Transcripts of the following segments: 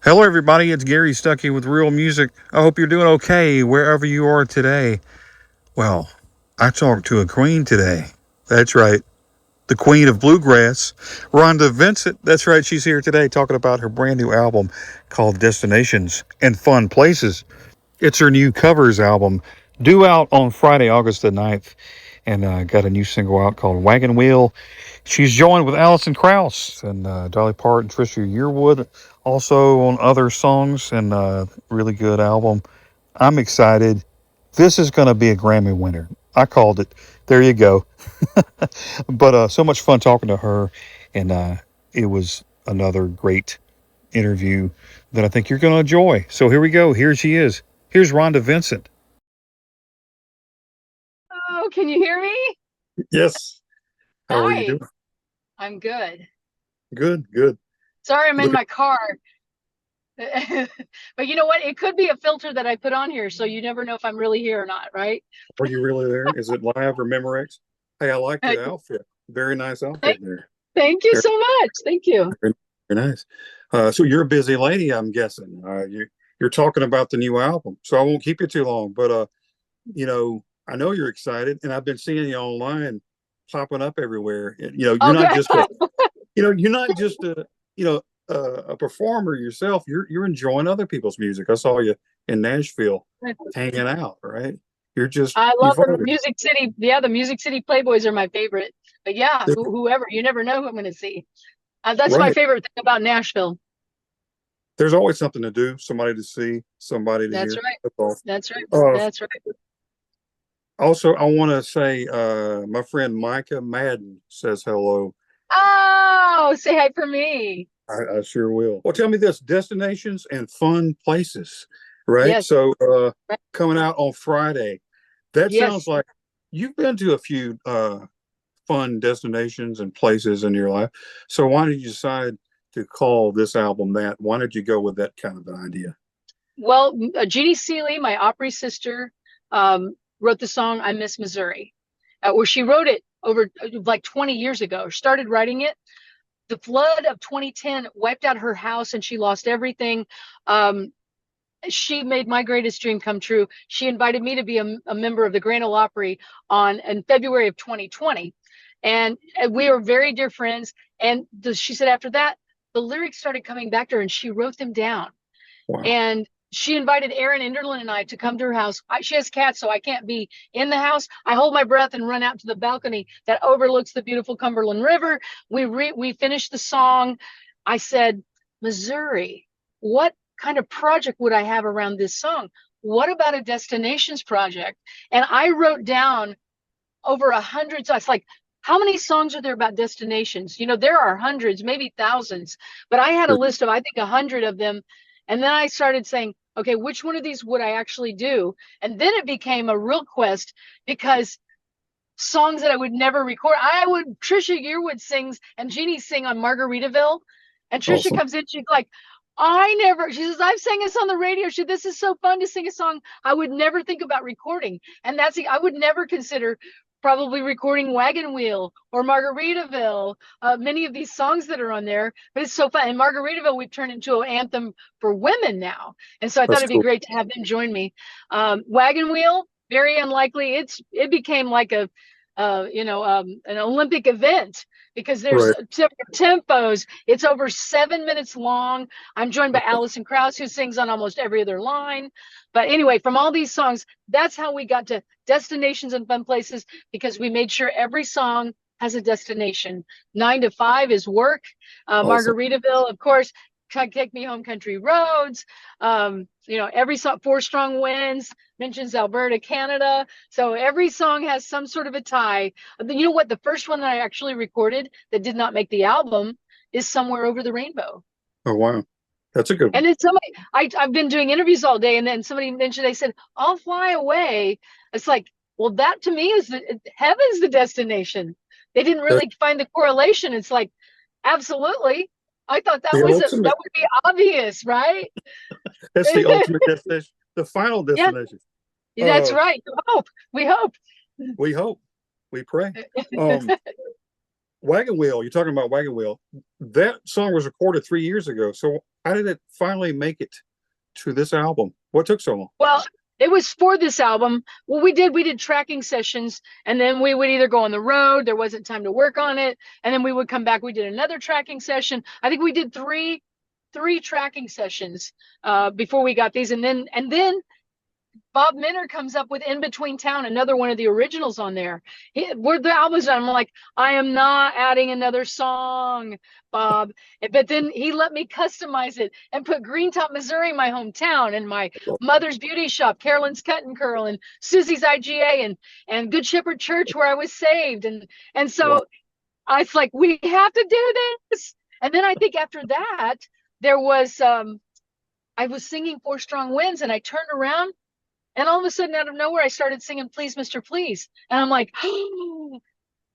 Hello, everybody. It's Gary Stuckey with Real Music. I hope you're doing okay wherever you are today. Well, I talked to a queen today. That's right. The queen of bluegrass, Rhonda Vincent. That's right. She's here today talking about her brand new album called Destinations and Fun Places. It's her new covers album, due out on Friday, August the 9th, and got a new single out called Wagon Wheel. She's joined with Allison Krauss and Dolly Parton, Trisha Yearwood, also on other songs, and really good album. I'm excited. This is going to be a Grammy winner. I called it. There you go. But so much fun talking to her, and it was another great interview that I think you're going to enjoy. So here we go. Here she is. Here's Rhonda Vincent. Oh, can you hear me? Yes. How are you Hi, doing? I'm good. Good, good. Sorry, I'm in Looking, my car. But you know what? It could be a filter that I put on here, so you never know if I'm really here or not, right? are you really there? Is it live or Memorex? Hey, I like Uh, the outfit. Very nice Thank, outfit there. thank you Very, so much. Thank you. very, very nice. So you're a busy lady, I'm guessing. You're talking about the new album, so I won't keep you too long. But I know you're excited, and I've been seeing you online, popping up everywhere. You're Oh, not good. just you're not just a performer yourself. You're enjoying other people's music. I saw you in Nashville hanging out, right? You're just I love you've the already Music City. Yeah, the Music City Playboys are my favorite. But yeah, whoever, you never know who I'm going to see. That's my right. favorite thing about Nashville. There's always something to do, somebody to see, somebody to That's hear. right. That's all. That's right. Uh, That's right. Also, I want to say, my friend Micah Madden says hello. Oh, say hi for me. I sure will. Well, tell me this: destinations and fun places, right? Yes. So, Right. coming out on Friday. That sounds Yes. like you've been to a few fun destinations and places in your life. So, why did you decide to call this album that? Why did you go with that kind of an idea? Well, Jeannie Seeley, my Opry sister, wrote the song "I Miss Missouri," where she wrote it over like 20 years ago. Started writing it. The flood of 2010 wiped out her house, and she lost everything. Um, she made my greatest dream come true. She invited me to be a member of the Grand Ole Opry on in February of 2020, and we are very dear friends. And she said after that, the lyrics started coming back to her, and she wrote them down, Wow, and she invited Aaron Enderlin and I to come to her house. She has cats, so I can't be in the house. I hold my breath and run out to the balcony that overlooks the beautiful Cumberland River. We finished the song. I said, Missouri, what kind of project would I have around this song? What about a destinations project? And I wrote down over 100. So it's like, how many songs are there about destinations? There are hundreds, maybe thousands, but I had a list of, I think, 100 of them. And then I started saying, okay, which one of these would I actually do? And then it became a real quest because songs that I would never record, Trisha Yearwood sings and Jeannie sing on Margaritaville. And Trisha awesome. comes in, she's like, she says, I've sang this on the radio. This is so fun to sing a song I would never think about recording. And I would never consider probably recording Wagon Wheel or Margaritaville, many of these songs that are on there, but it's so fun. And Margaritaville, we've turned into an anthem for women now. And so I thought That's it'd be cool. great to have them join me. Wagon Wheel, very unlikely. It became like an Olympic event because there's Right. tempos. It's over 7 minutes long. I'm joined by Allison Krauss, who sings on almost every other line. But anyway, from all these songs, that's how we got to destinations and fun places, because we made sure every song has a destination. 9 to 5 is work. Awesome. Margaritaville, of course, Take Me Home Country Roads. Every song, Four Strong Winds mentions Alberta, Canada. So every song has some sort of a tie. You know what? The first one that I actually recorded that did not make the album is Somewhere Over the Rainbow. Oh, wow. That's a good And one. then I've been doing interviews all day, and then somebody mentioned, they said, I'll fly away. It's like, well, that to me is heaven's the destination. They didn't That's really find the correlation. It's like, absolutely. I thought the ultimate. that would be obvious, right? That's the ultimate destination. The final Yeah, destination. that's Uh, right. We hope. we hope. We pray. Um, Wagon Wheel, you're talking about Wagon Wheel. That song was recorded 3 years ago. So how did it finally make it to this album? What took so long? Well, it was for this album. Well, we did tracking sessions, and then we would either go on the road, there wasn't time to work on it, and then we would come back, we did another tracking session. I think we did three tracking sessions before we got these, and then Bob Minner comes up with In Between Town, another one of the originals on there. Where the album's done, I'm like, I am not adding another song, Bob. But then he let me customize it and put Green Top, Missouri, my hometown, and my mother's beauty shop, Carolyn's Cut and Curl, and Susie's IGA, and Good Shepherd Church, where I was saved. And so I was like, we have to do this. And then I think after that, there was I was singing Four Strong Winds, and I turned around, and all of a sudden, out of nowhere, I started singing Please, Mr. Please. And I'm like, oh,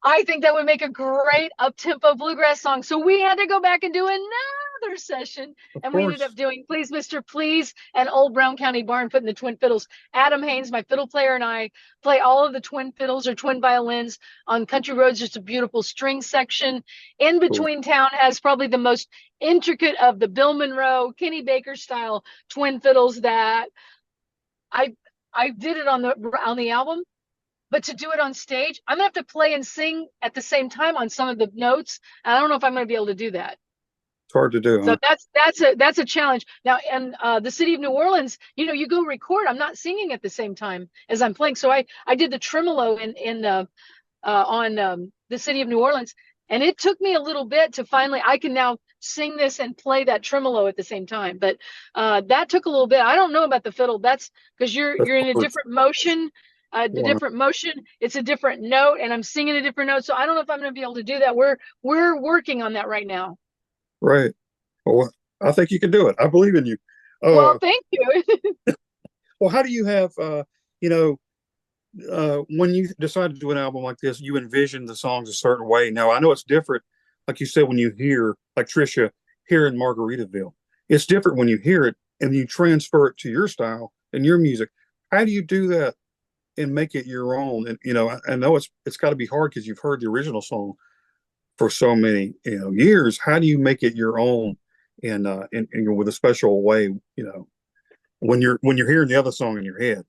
I think that would make a great up-tempo bluegrass song. So we had to go back and do another session. And we ended up doing Please, Mr. Please and Old Brown County Barn, putting the twin fiddles. Adam Haynes, my fiddle player, and I play all of the twin fiddles or twin violins on country roads. Just a beautiful string section. In Between Town has probably the most intricate of the Bill Monroe, Kenny Baker style twin fiddles that I did it on the album, but to do it on stage, I'm gonna have to play and sing at the same time on some of the notes. And I don't know if I'm gonna be able to do that. It's hard to do. So that's a challenge. Now, and the city of New Orleans, you go record. I'm not singing at the same time as I'm playing. So I did the tremolo on the city of New Orleans, and it took me a little bit to finally. I can now sing this and play that tremolo at the same time, but that took a little bit. I don't know about the fiddle. That's because you're in a different motion. Different motion, it's a different note, and I'm singing a different note. So I don't know if I'm going to be able to do that. We're working on that right now. Right. Well, I think you can do it. I believe in you. Well, thank you. Well, how do you have, when you decide to do an album like this, you envision the songs a certain way. Now, I know it's different, like you said, when you hear, like Trisha here in Margaritaville. It's different when you hear it and you transfer it to your style and your music. How do you do that and make it your own? And, I know it's got to be hard because you've heard the original song for so many, years. How do you make it your own and with a special way, when you're hearing the other song in your head?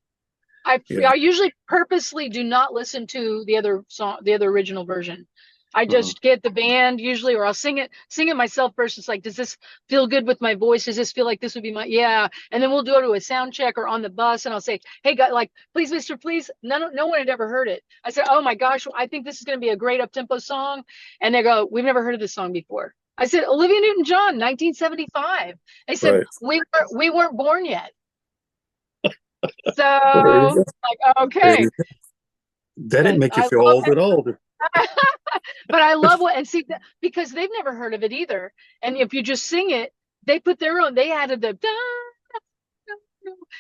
I usually purposely do not listen to the other song, the other original version. I just get the band usually, or I'll sing it myself first. It's like, does this feel good with my voice? Does this feel like this would be yeah? And then we'll do it to a sound check or on the bus, and I'll say, hey, guys, like, please, Mr. Please. No one had ever heard it. I said, oh my gosh, I think this is going to be a great up-tempo song. And they go, we've never heard of this song before. I said, Olivia Newton-John, 1975. They said, right. we weren't born yet. So like, okay. That didn't make you feel old at all. But I love because they've never heard of it either. And if you just sing it, they put their own, they added the,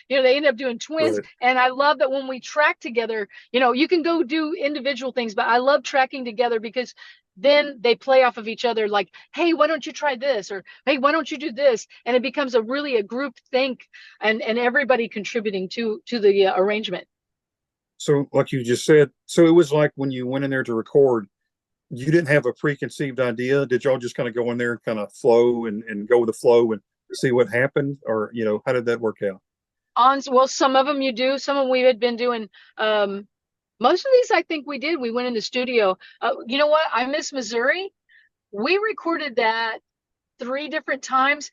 they end up doing twins. Right. And I love that when we track together, you can go do individual things, but I love tracking together because then they play off of each other like, hey, why don't you try this? Or, hey, why don't you do this? And it becomes a group think and everybody contributing to the arrangement. So like you just said, so it was like when you went in there to record, you didn't have a preconceived idea. Did y'all just kind of go in there and kind of flow and go with the flow and see what happened? Or, how did that work out? Well, some of them you do. Some of them we had been doing. Most of these, I think we did. We went in the studio. You know what? I Miss Missouri. We recorded that 3 different times.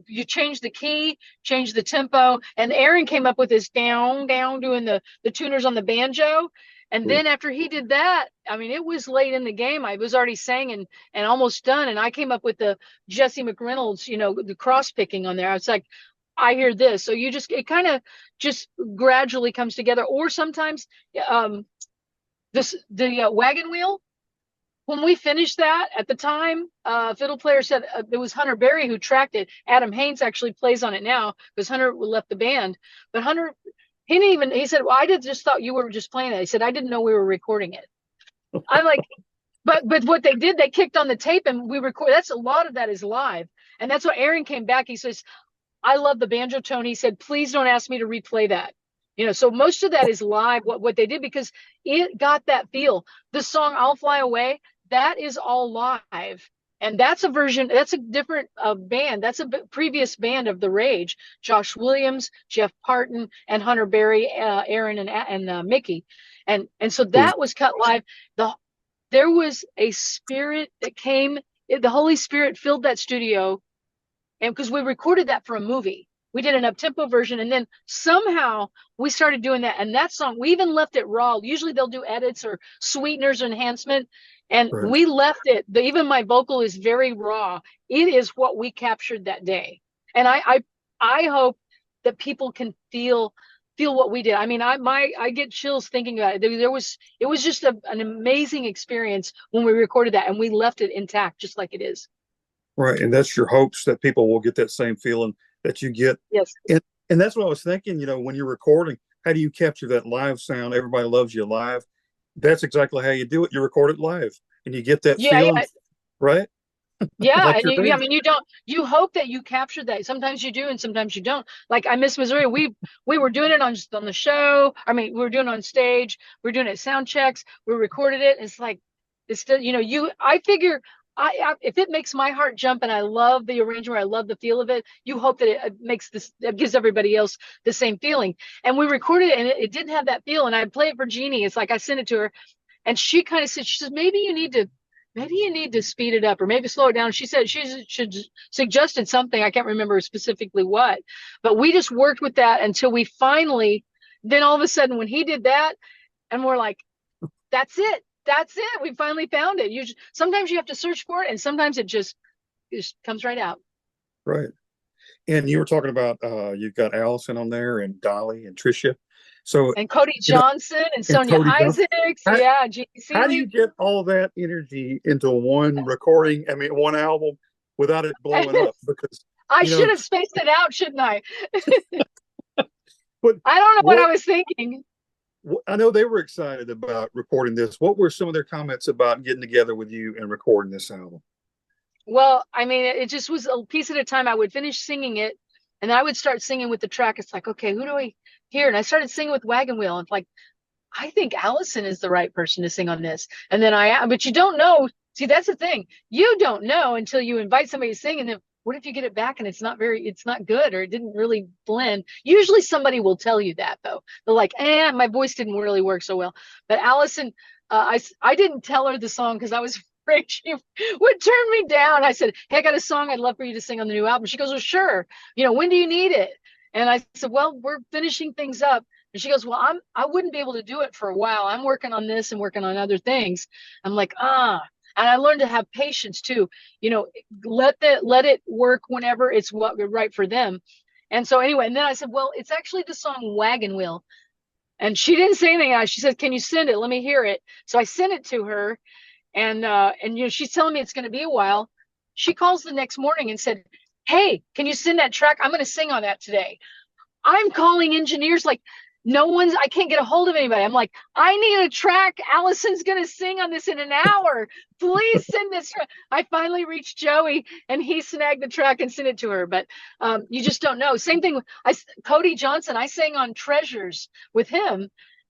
You change the key, change the tempo, and Aaron came up with his down doing the tuners on the banjo. And then after he did that, I mean, it was late in the game. I was already sang and almost done. And I came up with the Jesse McReynolds, the cross picking on there. I was like, I hear this. So it kind of just gradually comes together. Or sometimes the Wagon Wheel, when we finished that at the time, fiddle player said it was Hunter Berry who tracked it. Adam Haynes actually plays on it now because Hunter left the band. But Hunter, he said, well, just thought you were just playing it. He said, I didn't know we were recording it. I'm like, but what they did, they kicked on the tape and we record. That's a lot of that is live. And that's what Aaron came back. He says, I love the banjo tone. He said, please don't ask me to replay that. So most of that is live, what they did, because it got that feel. The song I'll Fly Away, that is all live. And that's a version, that's a different band. That's a previous band of The Rage. Josh Williams, Jeff Parton, and Hunter Berry, Aaron, and Mickey. And so Who's that was cut live. There was a spirit that came, the Holy Spirit filled that studio. And because we recorded that for a movie, we did an up-tempo version, and then somehow we started doing that. And that song, we even left it raw. Usually they'll do edits or sweeteners or enhancement, and right? we left it. Even my vocal is very raw. It is what we captured that day, and I hope that people can feel what we did. I mean, I get chills thinking about it. It was just an amazing experience when we recorded that, and we left it intact, just like it is. Right. And that's your hopes that people will get that same feeling that you get. Yes. And that's what I was thinking, when you're recording, how do you capture that live sound? Everybody loves you live. That's exactly how you do it. You record it live and you get that Yeah, feeling, yeah. right? Yeah, Like and you're there. I mean, you hope that you capture that. Sometimes you do, and sometimes you don't. Like I Miss Missouri, we were doing it on the show. I mean, we were doing it on stage. We are doing it at sound checks. We recorded it. It's like it's still, I figure if it makes my heart jump and I love the arrangement, I love the feel of it. You hope that it gives everybody else the same feeling. And we recorded it, and it didn't have that feel. And I play it for Jeannie. It's like I sent it to her, and she kind of said, she says, maybe you need to speed it up or maybe slow it down. She said she should suggested something. I can't remember specifically what, but we just worked with that until we finally, then all of a sudden when he did that, and we're like, that's it. That's it. We finally found it. Sometimes you have to search for it, and sometimes it just comes right out. Right. And you were talking about you've got Allison on there and Dolly and Tricia. So And Cody you know, Johnson and and Sonia Cody Johnson. Isaacs. How, Yeah, Gene how do you Seeley. get all that energy into one recording? I mean, one album without it blowing up? Because I you know, should have spaced it out, shouldn't I? but I don't know what I what was thinking. I know they were excited about recording this. What were some of their comments about getting together with you and recording this album? Well, I mean, it just was a piece at a time. I would finish singing it, and I would start singing with the track. It's like, okay, who do I hear? And I started singing with Wagon Wheel. And it's like, I think Allison is the right person to sing on this. And then but you don't know. See, that's the thing. You don't know until you invite somebody to sing, and then what if you get it back and it's not good, or it didn't really blend? Usually somebody will tell you that though. They're like, my voice didn't really work so well. But Allison, I didn't tell her the song because I was afraid she would turn me down. I said, hey, I got a song I'd love for you to sing on the new album. She goes, well, sure. When do you need it? And I said, well, we're finishing things up. And she goes, well, I wouldn't be able to do it for a while. I'm working on this and working on other things. I'm like, and I learned to have patience too. Let it work whenever it's right for them. And so anyway, and then I said, well, it's actually the song Wagon Wheel. And she didn't say anything. She said, can you send it? Let me hear it. So I sent it to her, and she's telling me it's going to be a while. She calls the next morning and said, hey, can you send that track? I'm going to sing on that today. I'm calling engineers like, I can't get a hold of anybody. I'm like, I need a track. Allison's going to sing on this in an hour. Please send this. I finally reached Joey, and he snagged the track and sent it to her. But you just don't know. Same thing with Cody Johnson. I sang on Treasures with him.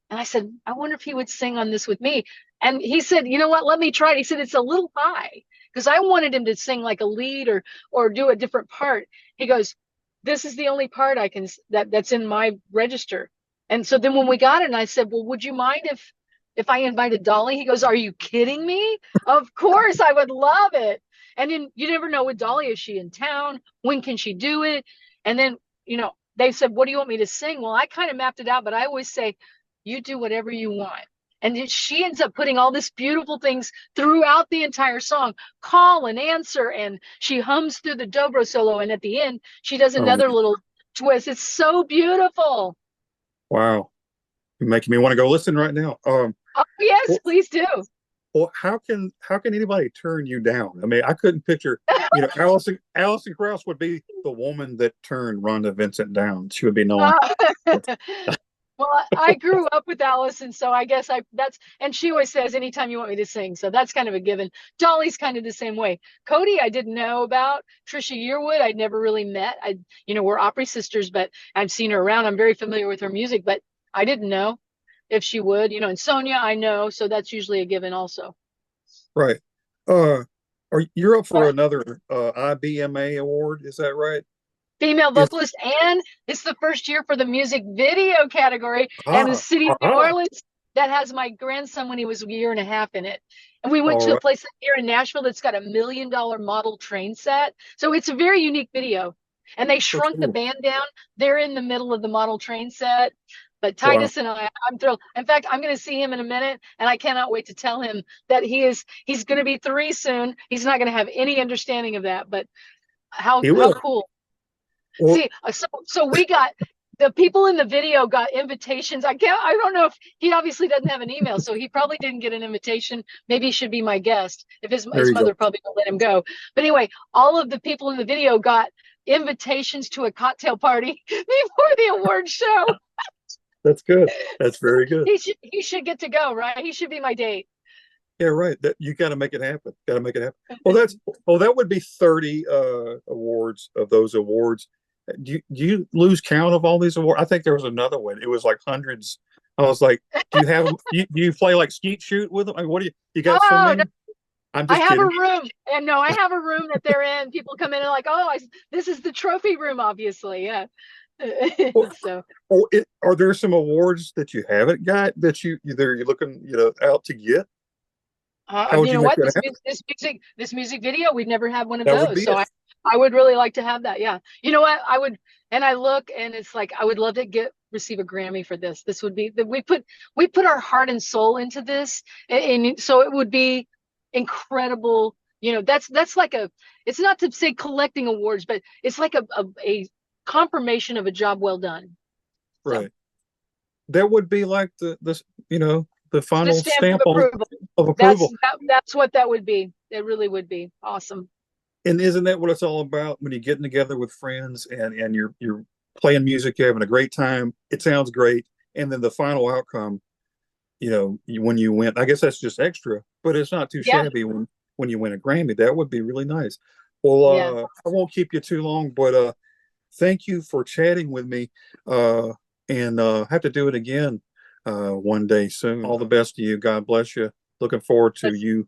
And I said, I wonder if he would sing on this with me. And he said, you know what? Let me try it. He said, it's a little high, because I wanted him to sing like a lead or do a different part. He goes, this is the only part I can, that's in my register. And so then when we got it, and I said, well, would you mind if I invited Dolly? He goes, are you kidding me? Of course, I would love it. And then you never know with Dolly, is she in town? When can she do it? And then, they said, what do you want me to sing? Well, I kind of mapped it out, but I always say, you do whatever you want. And then she ends up putting all these beautiful things throughout the entire song, call and answer. And she hums through the dobro solo. And at the end, she does Oh, another little twist. It's so beautiful. wow. You're making me want to go listen right now. Oh, yes, Well, please do. well, how can anybody turn you down? I mean, I couldn't picture, Allison Krauss would be the woman that turned Rhonda Vincent down. She would be known. Well, I grew up with Allison, so I guess and she always says, anytime you want me to sing. So that's kind of a given. Dolly's kind of the same way. Cody, I didn't know about. Trisha Yearwood, I'd never really met. We're Opry sisters, but I've seen her around. I'm very familiar with her music, but I didn't know if she would, and Sonia, I know. So that's usually a given also. Right. Uh, you're up for Or another IBMA award? Is that right? female Is vocalist, and it's the first year for the music video category. And the ah city of New ah Orleans that has my grandson when he was a year and a half in it. And we went all to a right. place here in Nashville that's got $1 million model train set. So it's a very unique video. And they That's shrunk the cool. band down. They're in the middle of the model train set. But Wow. Titus and I'm thrilled. In fact, I'm going to see him in a minute, and I cannot wait to tell him that he's going to be 3 soon. He's not going to have any understanding of that, but He how will. cool. Well, See, so we got the people in the video got invitations. I don't know if he obviously doesn't have an email, so he probably didn't get an invitation. Maybe he should be my guest if there his you go. mother probably won't let him go. But anyway, all of the people in the video got invitations to a cocktail party before the award show. That's good. That's very good. He should get to go, right? He should be my date. Yeah, right. That you got to make it happen. Got to make it happen. Well, that would be 30 awards of those awards. Do you lose count of all these awards? I think there was another one. It was like hundreds. I was like, do you play like skeet shoot with them? I mean, what do you got so Oh, many? no, I'm I just have a kidding. room, and no, I have a room that they're in. People come in and like, oh, this is the trophy room, obviously, yeah. Well, So, are there some awards that you haven't got that you're looking out to get? How would you you know make what? that happen? This music video, we've never had one of That would those. be So it. I would really like to have that. Yeah. You know what? I would, and I look, and it's like I would love to receive a Grammy for this. This would be that we put our heart and soul into this, and so it would be incredible. You know, that's like it's not to say collecting awards, but it's like a confirmation of a job well done. So Right. That would be like the the final stamp of stamp approval. of approval. That's what that would be. It really would be awesome. And isn't that what it's all about when you're getting together with friends and you're playing music, you're having a great time, it sounds great, and then the final outcome, when you win, I guess that's just extra, but it's not too Yeah. shabby when you win a Grammy. That would be really nice. Well, Yeah. I won't keep you too long, but thank you for chatting with me, and have to do it again one day soon. All the best to you. God bless you. Looking forward to you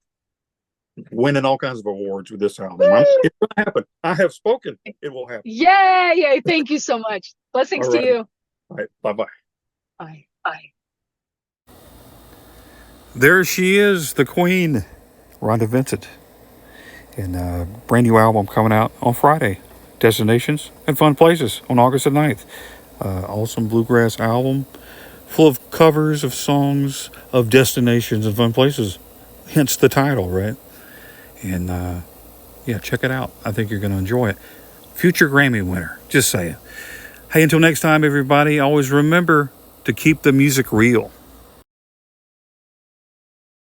winning all kinds of awards with this album. It's going to happen. I have spoken. It will happen. Yay. Thank you so much. Blessings All to right. you. All right. Bye-bye. Bye. Bye. There she is, the Queen, Rhonda Vincent. And a brand new album coming out on Friday. Destinations and Fun Places on August the 9th. Awesome bluegrass album full of covers of songs of destinations and fun places. Hence the title, right? And yeah, check it out. I think you're going to enjoy it. Future Grammy winner. Just saying. Hey, until next time, everybody, always remember to keep the music real.